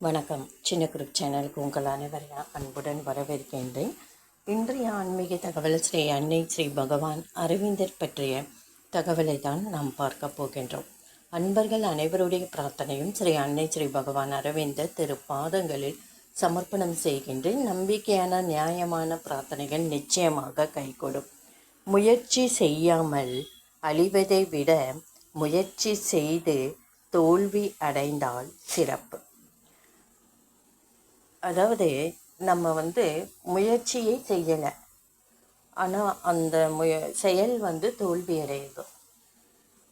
வணக்கம். சின்ன குரூப் சேனலுக்கு உங்கள் அனைவரையும் அன்புடன் வரவேற்கின்றேன். இன்றைய ஆன்மீக தகவல் ஸ்ரீ அன்னை ஸ்ரீ பகவான் அரவிந்தர் பற்றிய தகவலை தான் நாம் பார்க்க போகின்றோம். அன்பர்கள் அனைவருடைய பிரார்த்தனையும் ஸ்ரீ அன்னை ஸ்ரீ பகவான் அரவிந்தர் திருப்பாதங்களில் சமர்ப்பணம் செய்கின்றேன். நம்பிக்கையான நியாயமான பிரார்த்தனைகள் நிச்சயமாக கைகூடும். முயற்சி செய்யாமல் அழிவதை விட முயற்சி செய்து தோல்வி அடைந்தால் சிறப்பு. அதாவது நம்ம முயற்சியே செய்யலை, ஆனால் அந்த செயல் தோல்வி அடையுது.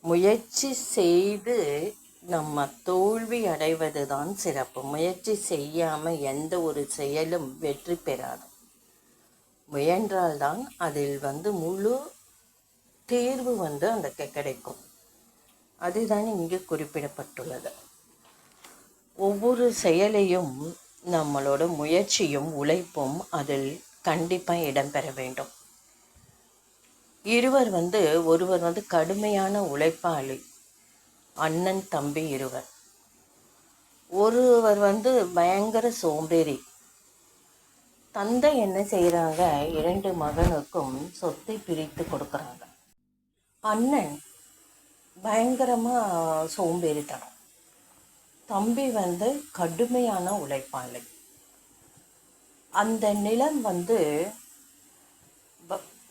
முயற்சி செய்து நம்ம தோல்வி அடைவது தான் சிறப்பு. முயற்சி செய்யாமல் எந்த ஒரு செயலும் வெற்றி பெறாது. முயன்றால்தான் அதில் முழு தீர்வு அந்த கிடைக்கும். அதுதான் இங்கு குறிப்பிடப்பட்டுள்ளது. ஒவ்வொரு செயலையும் நம்மளோட முயற்சியும் உழைப்பும் அதில் கண்டிப்பாக இடம்பெற வேண்டும். ஒருவர் கடுமையான உழைப்பாளி, அண்ணன் தம்பி இருவர். ஒருவர் பயங்கர சோம்பேறி. தந்தை என்ன செய்கிறாங்க, 2 மகனுக்கும் சொத்தை பிரித்து கொடுக்குறாங்க. அண்ணன் பயங்கரமாக சோம்பேறித்தனம். தம்பி கடுமையான உழைப்பாளி. அந்த நிலம்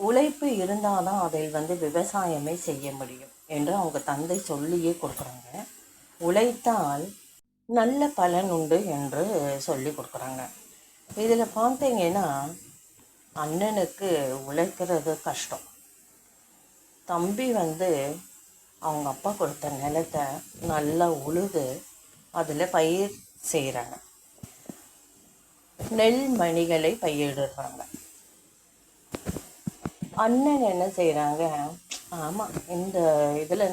உழைப்பு இருந்தால் தான் அதில் விவசாயமே செய்ய முடியும் என்று அவங்க தந்தை சொல்லியே கொடுக்குறாங்க. உழைத்தால் நல்ல பலன் உண்டு என்று சொல்லி கொடுக்குறாங்க. இதில் பார்த்தீங்கன்னா அண்ணனுக்கு உழைக்கிறது கஷ்டம். தம்பி அவங்க அப்பா கொடுத்த நிலத்தை நல்லா உழுது அதில் பயிர் செய்கிறாங்க. நெல் மணிகளை பயிரிடுறாங்க. அண்ணன் என்ன செய்கிறாங்க, ஆமாம் இந்த இதில்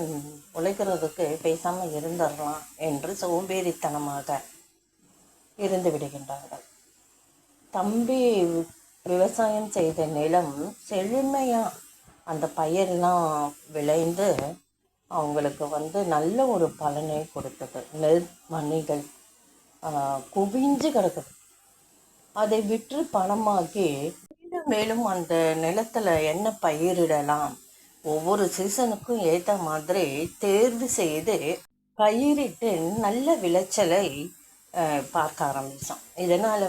உழைக்கிறதுக்கு பேசாமல் இருந்துடலாம் என்று சோம்பேறித்தனமாக இருந்து விடுகின்றார்கள். தம்பி விவசாயம் செய்த நிலம் செழுமையாக அந்த பயிரெலாம் விளைந்து அவங்களுக்கு நல்ல ஒரு பலனை கொடுத்தது. நெல் மணிகள் குவிஞ்சு கிடக்குது. அதை விற்று பணமாக்கி மேலும் அந்த நிலத்தில் என்ன பயிரிடலாம், ஒவ்வொரு சீசனுக்கும் ஏற்ற மாதிரி தேர்வு செய்து பயிரிட்டு நல்ல விளைச்சலை பார்க்க ஆரம்பித்தோம். இதனால்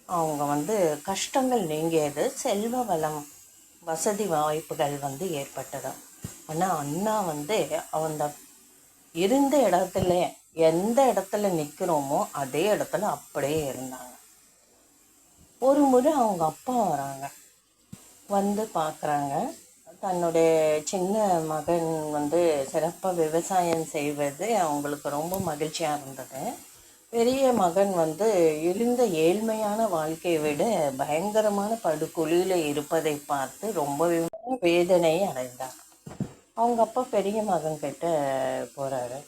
அவங்க கஷ்டங்கள் நீங்கியது, செல்வ வளம் வசதி வாய்ப்புகள் ஏற்பட்டது. ஆனால் அண்ணா அந்த இருந்த இடத்துல எந்த இடத்துல நிற்கிறோமோ அதே இடத்துல அப்படியே இருந்தாங்க. ஒரு முறை அவங்க அப்பா வராங்க, பார்க்குறாங்க. தன்னுடைய சின்ன மகன் சிறப்பாக விவசாயம் செய்வது அவங்களுக்கு ரொம்ப மகிழ்ச்சியாக இருந்தது. பெரிய மகன் இருந்த ஏழ்மையான வாழ்க்கையை விட பயங்கரமான படுகொலியில் இருப்பதை பார்த்து ரொம்பவே வேதனை அடைந்தார். அவங்க அப்பா பெரிய மகன்கிட்ட போகிறாரு.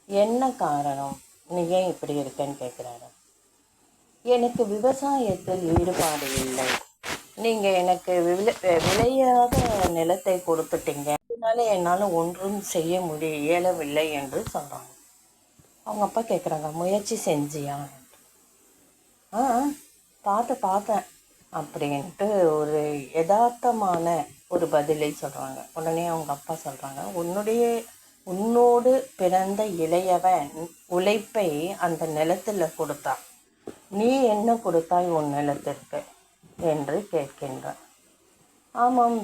என்ன காரணம், நீ ஏன் இப்படி இருக்கேன்னு கேட்குறாரு. எனக்கு விவசாயத்தில் ஈடுபாடு இல்லை, நீங்கள் எனக்கு விளையாத நிலத்தை கொடுத்துட்டீங்க, அதனால என்னால் ஒன்றும் செய்ய இயலவில்லை என்று சொல்கிறாங்க. அவங்க அப்பா கேட்குறாங்க, முயற்சி செஞ்சியா? பார்த்தேன் அப்படின்ட்டு ஒரு யதார்த்தமான ஒரு பதிலை சொல்கிறாங்க. உடனே அவங்க அப்பா சொல்கிறாங்க, உன்னோடு பிறந்த இளையவன் உழைப்பை அந்த நிலத்தில் கொடுத்தான், நீ என்ன கொடுத்தாய் உன் நிலத்திற்கு என்று கேட்கின்றான். ஆமாம்,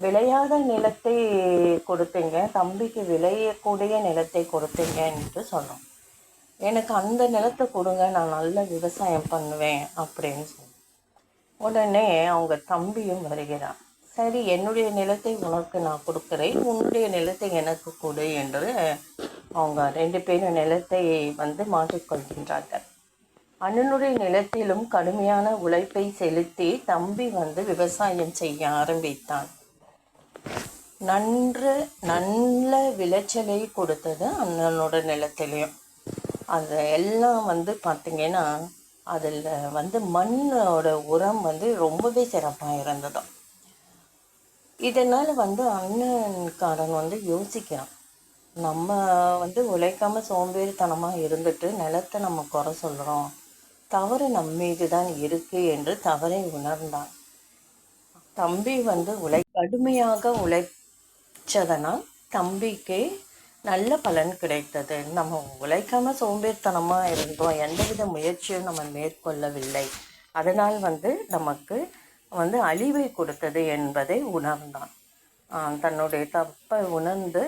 விளையாத நிலத்தை கொடுத்தீங்க, தம்பிக்கு விளையக்கூடிய நிலத்தை கொடுத்தீங்க என்று சொல்கிறோம். எனக்கு அந்த நிலத்தை கொடுங்க, நான் நல்ல விவசாயம் பண்ணுவேன் அப்படின்னு சொல்லி. உடனே அவங்க தம்பியும் வருகிறான். சரி, என்னுடைய நிலத்தை உனக்கு நான் கொடுக்குறேன், உன்னுடைய நிலத்தை எனக்கு கொடு என்று அவங்க 2 பேரும் நிலத்தை மாற்றிக்கொள்கின்றார்கள். அண்ணனுடைய நிலத்திலும் கடுமையான உழைப்பை செலுத்தி தம்பி விவசாயம் செய்ய ஆரம்பித்தான். நல்ல விளைச்சலை கொடுத்தது அண்ணனோட நிலத்திலையும். அது எல்லாம் பார்த்திங்கன்னா அதில் மண்ணோட உரம் ரொம்பவே சிறப்பாக இருந்ததும். இதனால் அண்ணன்காரன் யோசிக்கிறான், நம்ம உழைக்காமல் சோம்பேறித்தனமாக இருந்துட்டு நிலத்தை நம்ம குறை சொல்கிறோம். தவறு நம் மீது தான் இருக்குது என்று தவறை உணர்ந்தான். தம்பி கடுமையாக உழைச்சதனால் தம்பிக்கு நல்ல பலன் கிடைத்தது. நம்ம உழைக்காமல் சோம்பேறித்தனமாக இருந்தோம், எந்தவித முயற்சியும் நம்ம மேற்கொள்ளவில்லை, அதனால் நமக்கு அழிவை கொடுத்தது என்பதை உணர்ந்தான். தன்னுடைய தப்பை உணர்ந்து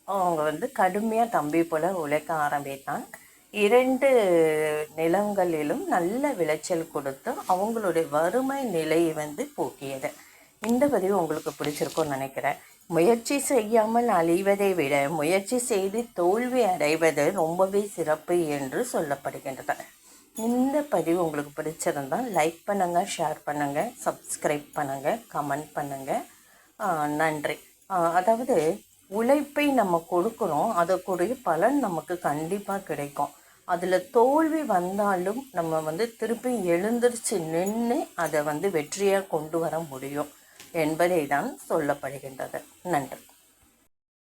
அவங்க கடுமையாக தம்பி போல் உழைக்க ஆரம்பித்தான். 2 நிலங்களிலும் நல்ல விளைச்சல் கொடுத்து அவங்களுடைய வறுமை நிலையை போக்கியது. இந்த பதிவு உங்களுக்கு பிடிச்சிருக்கும்னு நினைக்கிறேன். முயற்சி செய்யாமல் அழிவதை விட முயற்சி செய்து தோல்வி அடைவது ரொம்பவே சிறப்பு என்று சொல்லப்படுகின்றது. இந்த பதிவு உங்களுக்கு பிடிச்சிருந்தால் லைக் பண்ணுங்கள், ஷேர் பண்ணுங்கள், சப்ஸ்கிரைப் பண்ணுங்கள், கமெண்ட் பண்ணுங்கள். நன்றி. அதாவது உழைப்பை நம்ம கொடுக்குறோம், அதற்குரிய பலன் நமக்கு கண்டிப்பாக கிடைக்கும். அதில் தோல்வி வந்தாலும் நம்ம திருப்பி எழுந்திருச்சு நின்று அதை வெற்றியாக கொண்டு வர முடியும் என்பதை தான் சொல்லப்படுகின்றது. நன்றி.